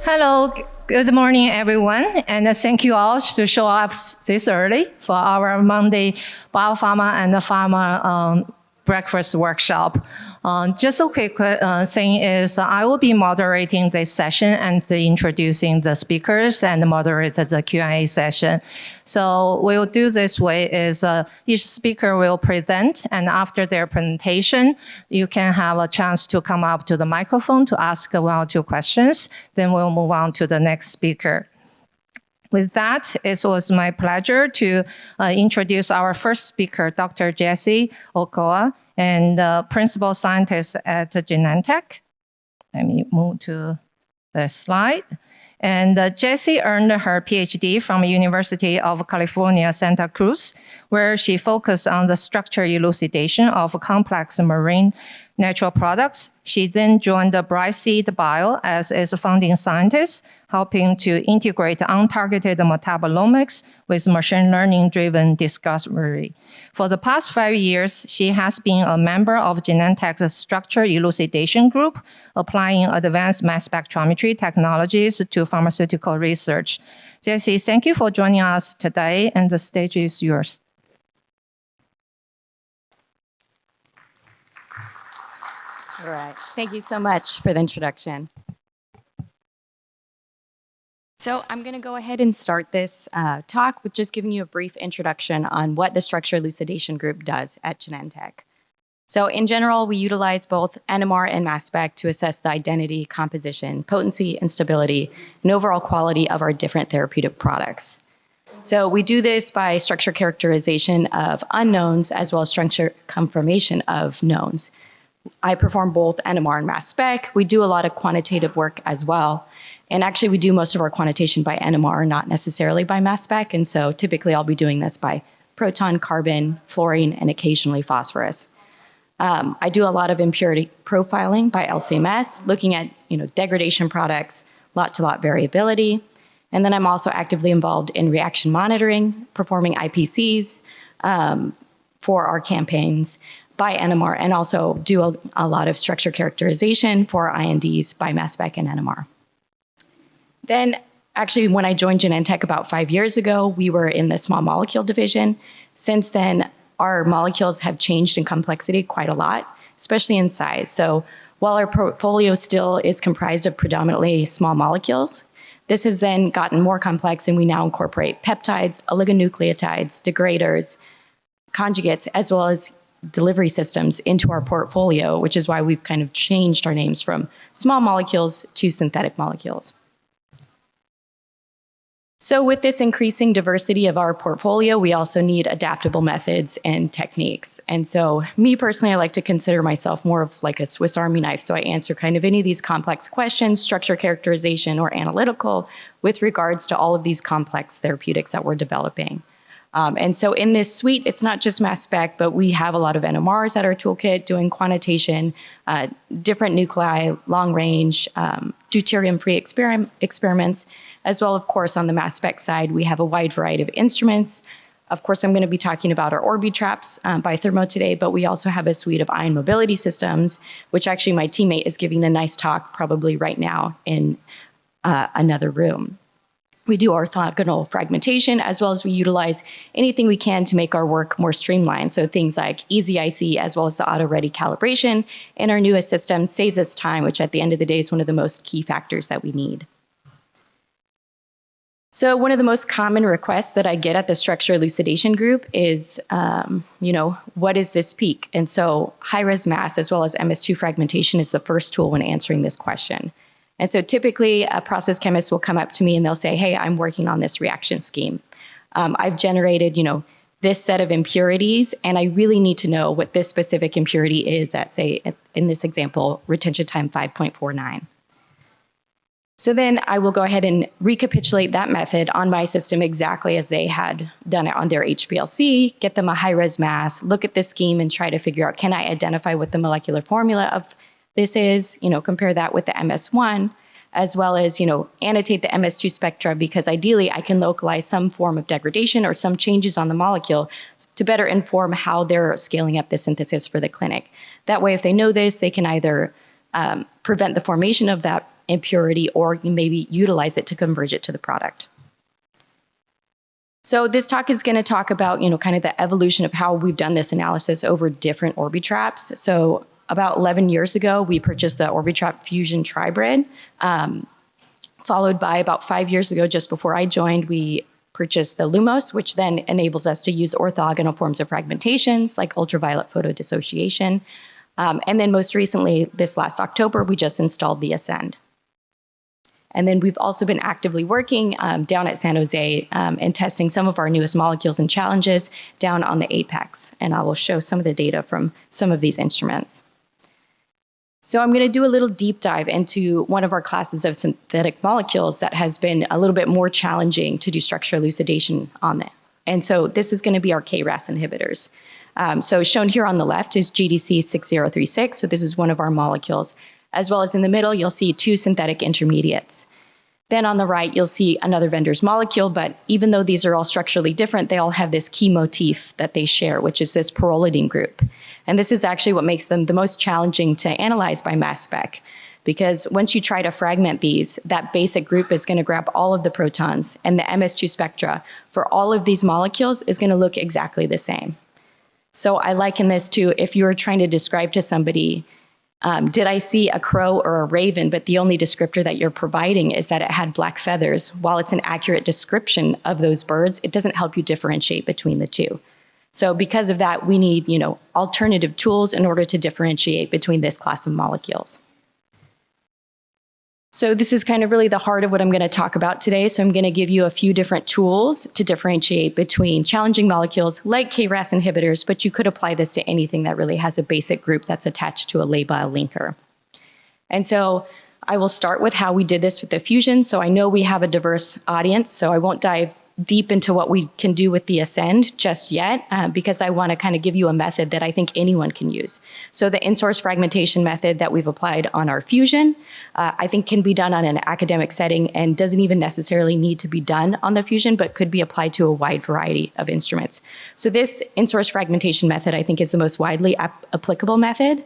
Hello, good morning, everyone, and thank you all to show up this early for our Monday BioPharma and Pharma Breakfast Workshop. Just a quick thing is I will be moderating this session and introducing the speakers and moderate the Q&A session. So we'll do this way is each speaker will present, and after their presentation, you can have a chance to come up to the microphone to ask 1 or 2 questions. Then we'll move on to the next speaker. With that, it was my pleasure to introduce our first speaker, Dr. Jessie Ochoa, and principal scientist at Genentech. Let me move to the slide. And Jessie earned her PhD from the University of California, Santa Cruz, where she focused on the structure elucidation of complex marine natural products. She then joined Brightseed Bio as its founding scientist, helping to integrate untargeted metabolomics with machine learning-driven discovery. For the past 5 years, she has been a member of Genentech's structure elucidation group, applying advanced mass spectrometry technologies to pharmaceutical research. Jessie, thank you for joining us today, and the stage is yours. All right. Thank you so much for the introduction. So I'm going to go ahead and start this talk with just giving you a brief introduction on what the Structure Elucidation Group does at Genentech. So in general, we utilize both NMR and mass spec to assess the identity, composition, potency, and stability, and overall quality of our different therapeutic products. So we do this by structure characterization of unknowns as well as structure confirmation of knowns. I perform both NMR and mass spec. We do a lot of quantitative work as well. And actually, we do most of our quantitation by NMR, not necessarily by mass spec. And so typically, I'll be doing this by proton, carbon, fluorine, and occasionally phosphorus. I do a lot of impurity profiling by LCMS, looking at degradation products, lot-to-lot variability. And then I'm also actively involved in reaction monitoring, performing IPCs for our campaigns by NMR, and also do a lot of structure characterization for INDs by mass spec and NMR. Then, actually, when I joined Genentech about 5 years ago, we were in the small molecule division. Since then, our molecules have changed in complexity quite a lot, especially in size. So while our portfolio still is comprised of predominantly small molecules, this has then gotten more complex, and we now incorporate peptides, oligonucleotides, degraders, conjugates, as well as delivery systems into our portfolio, which is why we've kind of changed our names from small molecules to synthetic molecules. So with this increasing diversity of our portfolio, we also need adaptable methods and techniques. And so me personally, I like to consider myself more of like a Swiss Army knife. So I answer kind of any of these complex questions, structure characterization or analytical, with regards to all of these complex therapeutics that we're developing. And so in this suite, it's not just mass spec, but we have a lot of NMRs at our toolkit doing quantitation, different nuclei, long range, deuterium-free experiments, as well, of course, on the mass spec side, we have a wide variety of instruments. Of course, I'm going to be talking about our Orbitraps by Thermo today, but we also have a suite of ion mobility systems, which actually my teammate is giving a nice talk probably right now in another room. We do orthogonal fragmentation, as well as we utilize anything we can to make our work more streamlined. So things like easy IC, as well as the auto-ready calibration in our newest system saves us time, which at the end of the day is one of the most key factors that we need. So one of the most common requests that I get at the Structure Elucidation Group is, what is this peak? And so high-res mass, as well as MS2 fragmentation, is the first tool when answering this question. And so typically, a process chemist will come up to me and they'll say, hey, I'm working on this reaction scheme. I've generated, this set of impurities, and I really need to know what this specific impurity is at, say, in this example, retention time 5.49. So then I will go ahead and recapitulate that method on my system exactly as they had done it on their HPLC, get them a high-res mass, look at the scheme, and try to figure out, can I identify what the molecular formula of this is, compare that with the MS1, as well as, annotate the MS2 spectra, because ideally I can localize some form of degradation or some changes on the molecule to better inform how they're scaling up the synthesis for the clinic. That way, if they know this, they can either prevent the formation of that impurity or maybe utilize it to convert it to the product. So this talk is going to talk about, kind of the evolution of how we've done this analysis over different Orbitraps. So about 11 years ago, we purchased the Orbitrap Fusion Tribrid, followed by about 5 years ago, just before I joined, we purchased the Lumos, which then enables us to use orthogonal forms of fragmentations like ultraviolet photodissociation. And then most recently, this last October, we just installed the Ascend. And then we've also been actively working down at San Jose and testing some of our newest molecules and challenges down on the Apex. And I will show some of the data from some of these instruments. So I'm going to do a little deep dive into one of our classes of synthetic molecules that has been a little bit more challenging to do structural elucidation on it. And so this is going to be our KRAS inhibitors. So shown here on the left is GDC 6036. So this is one of our molecules. As well as in the middle, you'll see 2 synthetic intermediates. Then on the right, you'll see another vendor's molecule, but even though these are all structurally different, they all have this key motif that they share, which is this pyrrolidine group. And this is actually what makes them the most challenging to analyze by mass spec, because once you try to fragment these, that basic group is going to grab all of the protons, and the MS2 spectra for all of these molecules is going to look exactly the same. So I liken this to if you were trying to describe to somebody, did I see a crow or a raven, but the only descriptor that you're providing is that it had black feathers. While it's an accurate description of those birds, it doesn't help you differentiate between the two. So because of that, we need, alternative tools in order to differentiate between this class of molecules. So this is kind of really the heart of what I'm going to talk about today. So I'm going to give you a few different tools to differentiate between challenging molecules like KRAS inhibitors, but you could apply this to anything that really has a basic group that's attached to a labile linker. And so I will start with how we did this with the fusion. So I know we have a diverse audience, so I won't dive deep into what we can do with the Ascend just yet, because I want to kind of give you a method that I think anyone can use. So the in-source fragmentation method that we've applied on our fusion, I think can be done on an academic setting and doesn't even necessarily need to be done on the fusion, but could be applied to a wide variety of instruments. So this in-source fragmentation method, I think, is the most widely applicable method,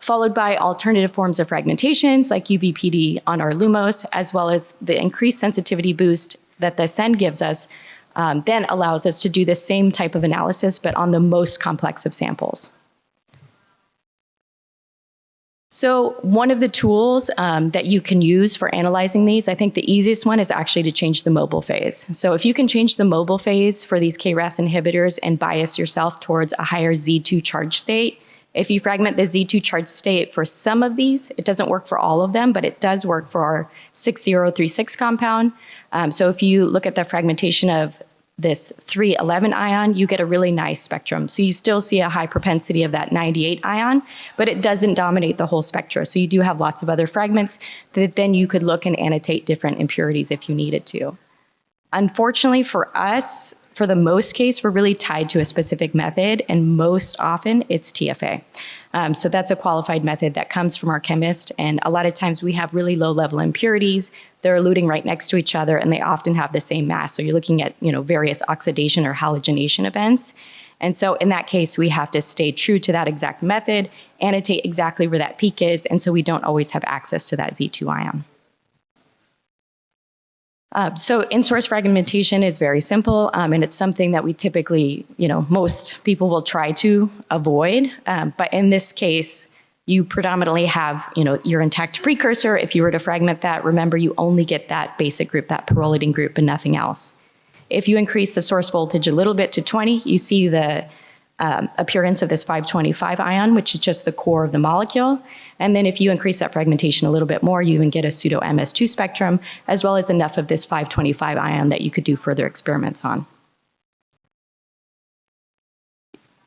followed by alternative forms of fragmentations like UVPD on our Lumos, as well as the increased sensitivity boost that the Ascend gives us, then allows us to do the same type of analysis, but on the most complex of samples. So one of the tools that you can use for analyzing these, I think the easiest one is actually to change the mobile phase. So if you can change the mobile phase for these KRAS inhibitors and bias yourself towards a higher Z2 charge state, if you fragment the Z2 charge state for some of these, it doesn't work for all of them, but it does work for our 6036 compound. So if you look at the fragmentation of this 311 ion, you get a really nice spectrum. So you still see a high propensity of that 98 ion, but it doesn't dominate the whole spectra. So you do have lots of other fragments that then you could look and annotate different impurities if you needed to. Unfortunately for us, for the most case, we're really tied to a specific method, and most often it's TFA. So that's a qualified method that comes from our chemist, and a lot of times we have really low-level impurities. They're eluting right next to each other, and they often have the same mass. So you're looking at, various oxidation or halogenation events. And so in that case, we have to stay true to that exact method, annotate exactly where that peak is, and so we don't always have access to that Z2 ion. So in-source fragmentation is very simple, and it's something that we typically, most people will try to avoid. But in this case, you predominantly have, your intact precursor. If you were to fragment that, remember, you only get that basic group, that pyrrolidine group, and nothing else. If you increase the source voltage a little bit to 20, you see the appearance of this 525 ion, which is just the core of the molecule. And then if you increase that fragmentation a little bit more, you even get a pseudo MS2 spectrum, as well as enough of this 525 ion that you could do further experiments on.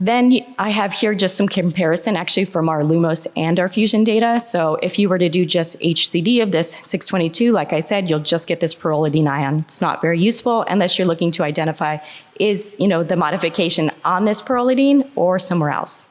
Then I have here just some comparison actually from our Lumos and our fusion data. So if you were to do just HCD of this 622, like I said, you'll just get this pyrrolidine ion. It's not very useful unless you're looking to identify is, the modification on this pyrrolidine or somewhere else.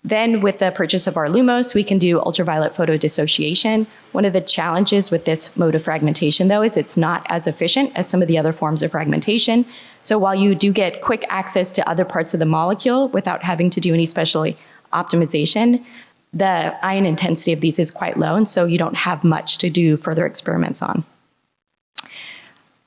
Then with the purchase of our Lumos, we can do ultraviolet photodissociation. One of the challenges with this mode of fragmentation, though, is it's not as efficient as some of the other forms of fragmentation. So while you do get quick access to other parts of the molecule without having to do any special optimization, the ion intensity of these is quite low, and so you don't have much to do further experiments on.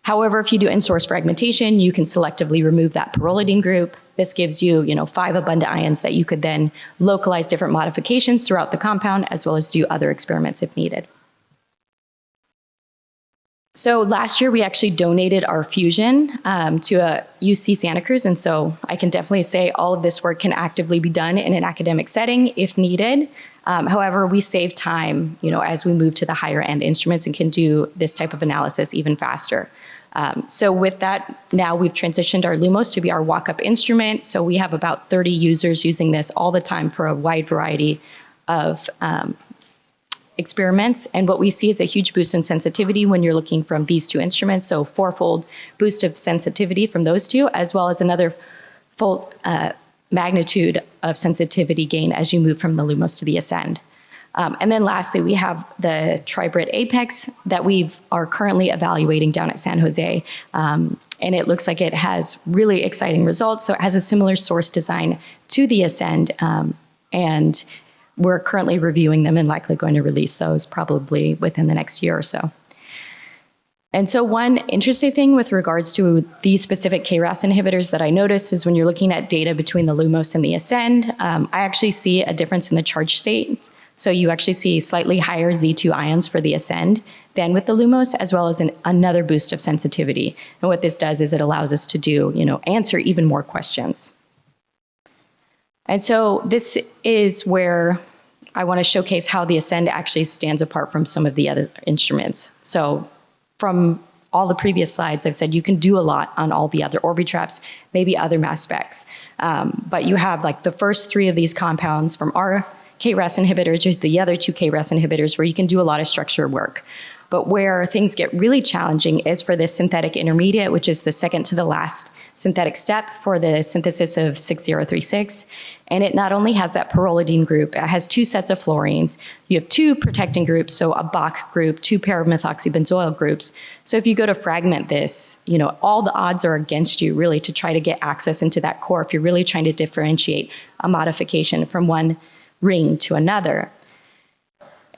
However, if you do in-source fragmentation, you can selectively remove that pyrrolidine group. This gives you, 5 abundant ions that you could then localize different modifications throughout the compound, as well as do other experiments if needed. So last year, we actually donated our fusion to UC Santa Cruz, and so I can definitely say all of this work can actively be done in an academic setting if needed. However, we save time, as we move to the higher end instruments and can do this type of analysis even faster. So with that, now we've transitioned our Lumos to be our walk-up instrument. So we have about 30 users using this all the time for a wide variety of experiments. And what we see is a huge boost in sensitivity when you're looking from these two instruments. So 4-fold boost of sensitivity from those two, as well as another full magnitude of sensitivity gain as you move from the Lumos to the Ascend. And then lastly, we have the Tribrit Apex that we are currently evaluating down at San Jose. And it looks like it has really exciting results. So it has a similar source design to the Ascend. And we're currently reviewing them and likely going to release those probably within the next year or so. And so one interesting thing with regards to these specific KRAS inhibitors that I noticed is when you're looking at data between the Lumos and the Ascend, I actually see a difference in the charge states. So you actually see slightly higher Z2 ions for the Ascend than with the Lumos, as well as another boost of sensitivity. And what this does is it allows us to do, answer even more questions. And so this is where I want to showcase how the Ascend actually stands apart from some of the other instruments. So from all the previous slides, I've said you can do a lot on all the other Orbitraps, maybe other mass specs. But you have like the first 3 of these compounds from our KRAS inhibitors, there's the other 2 KRAS inhibitors where you can do a lot of structure work. But where things get really challenging is for this synthetic intermediate, which is the second to the last synthetic step for the synthesis of 6036. And it not only has that pyrrolidine group, it has 2 sets of fluorines. You have 2 protecting groups, so a Bach group, 2 paramethoxybenzoyl groups. So if you go to fragment this, all the odds are against you really to try to get access into that core if you're really trying to differentiate a modification from one ring to another.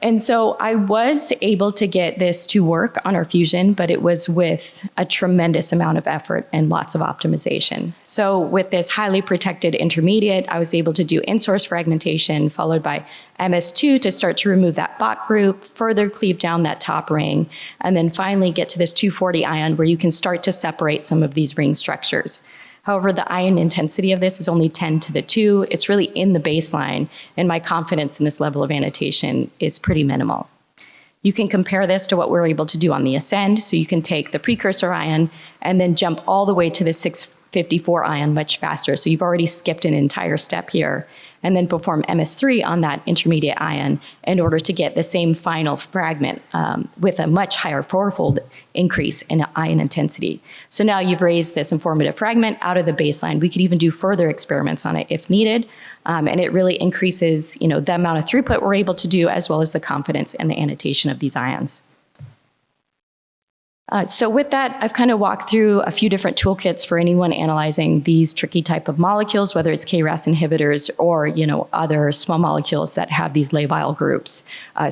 And so I was able to get this to work on our fusion, but it was with a tremendous amount of effort and lots of optimization. So with this highly protected intermediate, I was able to do in-source fragmentation followed by MS2 to start to remove that Bach group, further cleave down that top ring, and then finally get to this 240 ion where you can start to separate some of these ring structures. However, the ion intensity of this is only 10 to the 2. It's really in the baseline, and my confidence in this level of annotation is pretty minimal. You can compare this to what we're able to do on the Ascend, so you can take the precursor ion and then jump all the way to the 654 ion much faster. So you've already skipped an entire step here, and then perform MS3 on that intermediate ion in order to get the same final fragment with a much higher 4-fold increase in ion intensity. So now you've raised this informative fragment out of the baseline. We could even do further experiments on it if needed, and it really increases the amount of throughput we're able to do as well as the confidence in the annotation of these ions. So with that, I've kind of walked through a few different toolkits for anyone analyzing these tricky type of molecules, whether it's KRAS inhibitors or other small molecules that have these labile groups.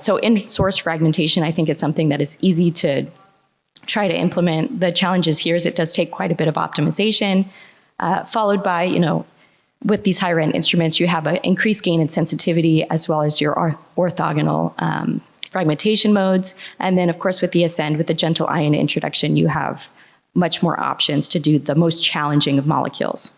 So in-source fragmentation, I think, is something that is easy to try to implement. The challenges here is it does take quite a bit of optimization, followed by, with these higher end instruments, you have an increased gain in sensitivity as well as your orthogonal fragmentation modes. And then, of course, with the Ascend, with the gentle ion introduction, you have much more options to do the most challenging of molecules.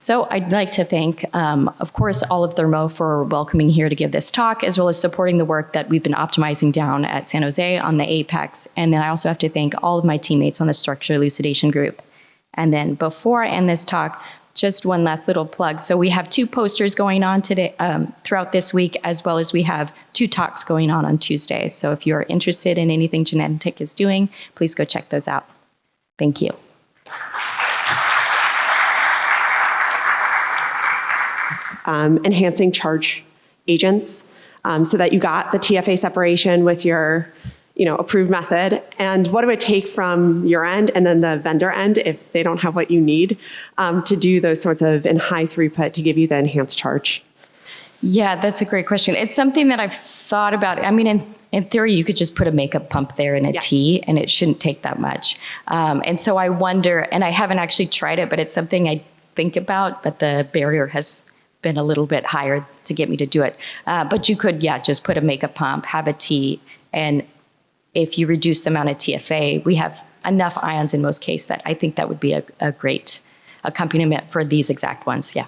So I'd like to thank, of course, all of Thermo for welcoming here to give this talk, as well as supporting the work that we've been optimizing down at San Jose on the Apex. And then I also have to thank all of my teammates on the structure elucidation group. And then before I end this talk, just one last little plug. So we have 2 posters going on today, throughout this week, as well as we have 2 talks going on Tuesday. So if you're interested in anything Genentech is doing, please go check those out. Thank you. Enhancing charge agents so that you got the TFA separation with your approved method, and what it would take from your end and then the vendor end if they don't have what you need to do those sorts of in high throughput to give you the enhanced charge. Yeah, that's a great question. It's something that I've thought about. I mean, in theory, you could just put a makeup pump there in a tea, and it shouldn't take that much. And so I wonder, and I haven't actually tried it, but it's something I think about, but the barrier has been a little bit higher to get me to do it. But you could, just put a makeup pump, have a tea, and if you reduce the amount of TFA, we have enough ions in most cases that I think that would be a great accompaniment for these exact ones. Yeah.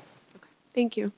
Thank you.